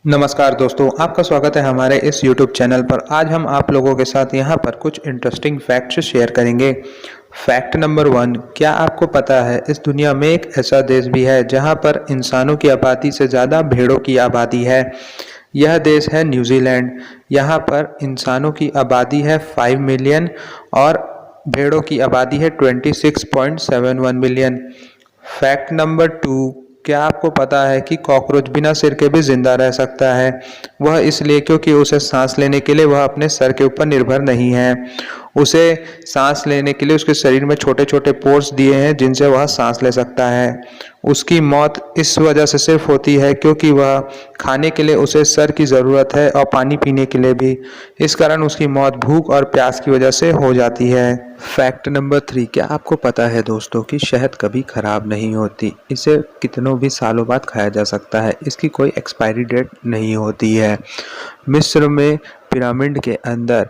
नमस्कार दोस्तों, आपका स्वागत है हमारे इस YouTube चैनल पर। आज हम आप लोगों के साथ यहाँ पर कुछ इंटरेस्टिंग फैक्ट्स शेयर करेंगे। फैक्ट नंबर 1, क्या आपको पता है इस दुनिया में एक ऐसा देश भी है जहाँ पर इंसानों की आबादी से ज़्यादा भेड़ों की आबादी है। यह देश है न्यूजीलैंड। यहाँ पर इंसानों की आबादी है 5 मिलियन और भेड़ों की आबादी है 26.71 मिलियन। फैक्ट नंबर 2, क्या आपको पता है कि कॉकरोच बिना सिर के भी जिंदा रह सकता है? वह इसलिए क्योंकि उसे सांस लेने के लिए वह अपने सर के ऊपर निर्भर नहीं है। उसे सांस लेने के लिए उसके शरीर में छोटे छोटे पोर्स दिए हैं जिनसे वह सांस ले सकता है। उसकी मौत इस वजह से सिर्फ होती है क्योंकि वह खाने के लिए उसे सर की ज़रूरत है और पानी पीने के लिए भी। इस कारण उसकी मौत भूख और प्यास की वजह से हो जाती है। फैक्ट नंबर 3, क्या आपको पता है दोस्तों कि शहद कभी खराब नहीं होती? इसे कितनों भी सालों बाद खाया जा सकता है। इसकी कोई एक्सपायरी डेट नहीं होती है। मिस्र में पिरामिड के अंदर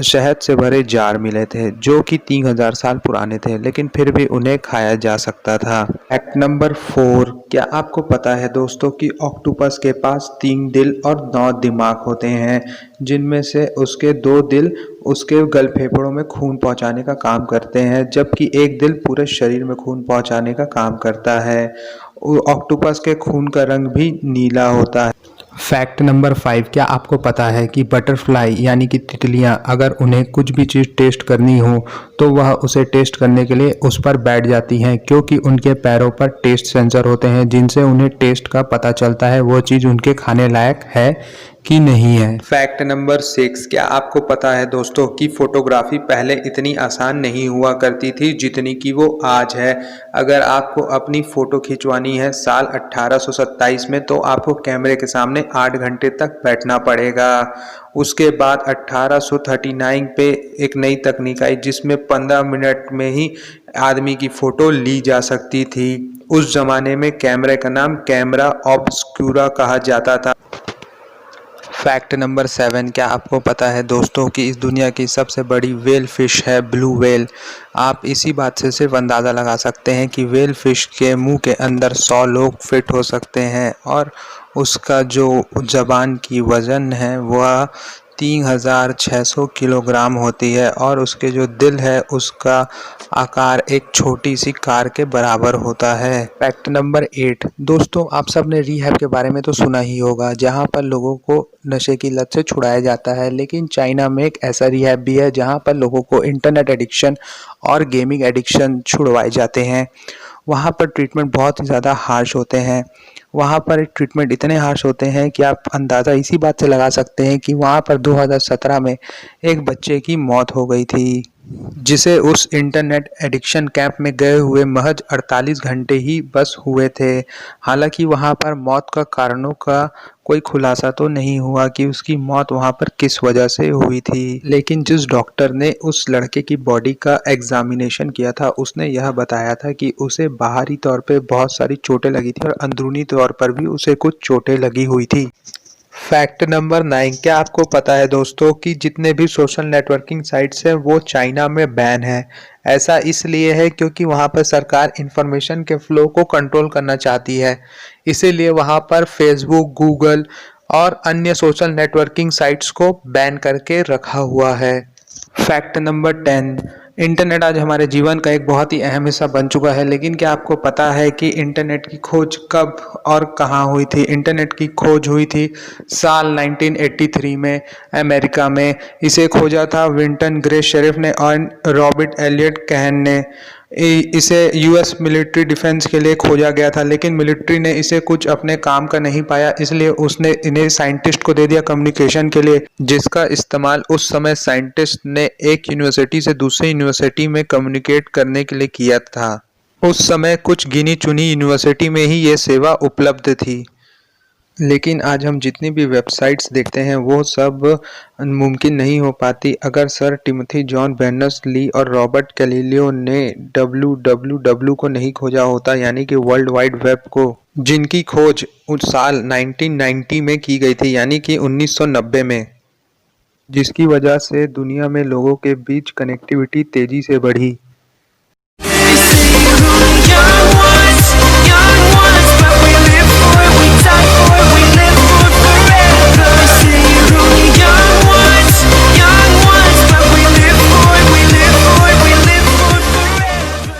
शहद से भरे जार मिले थे जो कि 3000 साल पुराने थे, लेकिन फिर भी उन्हें खाया जा सकता था। फैक्ट नंबर 4, क्या आपको पता है दोस्तों कि ऑक्टोपस के पास 3 दिल और 9 दिमाग होते हैं, जिनमें से उसके 2 दिल उसके गल फेफड़ों में खून पहुंचाने का काम करते हैं, जबकि एक दिल पूरे शरीर में खून पहुंचाने का काम करता है। ऑक्टोपस के खून का रंग भी नीला होता है। फैक्ट नंबर 5, क्या आपको पता है कि बटरफ्लाई यानी कि तितलियां अगर उन्हें कुछ भी चीज़ टेस्ट करनी हो तो वह उसे टेस्ट करने के लिए उस पर बैठ जाती हैं, क्योंकि उनके पैरों पर टेस्ट सेंसर होते हैं जिनसे उन्हें टेस्ट का पता चलता है वो चीज़ उनके खाने लायक है कि नहीं है। फैक्ट नंबर 6, क्या आपको पता है दोस्तों कि फोटोग्राफी पहले इतनी आसान नहीं हुआ करती थी जितनी कि वो आज है। अगर आपको अपनी फ़ोटो खिंचवानी है साल 1827 में तो आपको कैमरे के सामने 8 घंटे तक बैठना पड़ेगा। उसके बाद 1839 पे एक नई तकनीक आई जिसमें 15 मिनट में ही आदमी की फ़ोटो ली जा सकती थी। उस ज़माने में कैमरे का नाम कैमरा ऑब्सक्यूरा कहा जाता था। फैक्ट नंबर 7, क्या आपको पता है दोस्तों कि इस दुनिया की सबसे बड़ी व्हेल फिश है ब्लू व्हेल? आप इसी बात से सिर्फ अंदाज़ा लगा सकते हैं कि व्हेल फिश के मुंह के अंदर 100 लोग फिट हो सकते हैं और उसका जो ज़बान की वज़न है वह 3600 किलोग्राम होती है और उसके जो दिल है उसका आकार एक छोटी सी कार के बराबर होता है। फैक्ट नंबर 8, दोस्तों आप सब ने रिहैब के बारे में तो सुना ही होगा जहां पर लोगों को नशे की लत से छुड़ाया जाता है, लेकिन चाइना में एक ऐसा रिहैब भी है जहां पर लोगों को इंटरनेट एडिक्शन और गेमिंग एडिक्शन छुड़वाए जाते हैं। वहाँ पर ट्रीटमेंट बहुत ही ज़्यादा हार्श होते हैं। वहाँ पर ट्रीटमेंट इतने हार्श होते हैं कि आप अंदाज़ा इसी बात से लगा सकते हैं कि वहाँ पर 2017 में एक बच्चे की मौत हो गई थी, जिसे उस इंटरनेट एडिक्शन कैंप में गए हुए महज 48 घंटे ही बस हुए थे। हालांकि वहाँ पर मौत का कारणों का कोई खुलासा तो नहीं हुआ कि उसकी मौत वहाँ पर किस वजह से हुई थी, लेकिन जिस डॉक्टर ने उस लड़के की बॉडी का एग्जामिनेशन किया था उसने यह बताया था कि उसे बाहरी तौर पे बहुत सारी चोटें लगी थी और अंदरूनी तौर पर भी उसे कुछ चोटें लगी हुई थी। फैक्ट नंबर 9, क्या आपको पता है दोस्तों कि जितने भी सोशल नेटवर्किंग साइट्स हैं वो चाइना में बैन है? ऐसा इसलिए है क्योंकि वहाँ पर सरकार इंफॉर्मेशन के फ्लो को कंट्रोल करना चाहती है, इसीलिए वहाँ पर फेसबुक, गूगल और अन्य सोशल नेटवर्किंग साइट्स को बैन करके रखा हुआ है। फैक्ट नंबर 10, इंटरनेट आज हमारे जीवन का एक बहुत ही अहम हिस्सा बन चुका है, लेकिन क्या आपको पता है कि इंटरनेट की खोज कब और कहाँ हुई थी? इंटरनेट की खोज हुई थी साल 1983 में अमेरिका में। इसे खोजा था विंटन ग्रे शेरिफ ने और रॉबर्ट एलियट कहन ने। इसे यूएस मिलिट्री डिफेंस के लिए खोजा गया था, लेकिन मिलिट्री ने इसे कुछ अपने काम का नहीं पाया, इसलिए उसने इन्हें साइंटिस्ट को दे दिया कम्युनिकेशन के लिए, जिसका इस्तेमाल उस समय साइंटिस्ट ने एक यूनिवर्सिटी से दूसरी यूनिवर्सिटी में कम्युनिकेट करने के लिए किया था। उस समय कुछ गिनी चुनी यूनिवर्सिटी में ही ये सेवा उपलब्ध थी, लेकिन आज हम जितनी भी वेबसाइट्स देखते हैं वो सब मुमकिन नहीं हो पाती अगर सर टिमोथी जॉन बर्नर्स-ली और रॉबर्ट गैलीलियो ने www को नहीं खोजा होता, यानी कि वर्ल्ड वाइड वेब को, जिनकी खोज उस साल 1990 में की गई थी, यानी कि 1990 में, जिसकी वजह से दुनिया में लोगों के बीच कनेक्टिविटी तेजी से बढ़ी।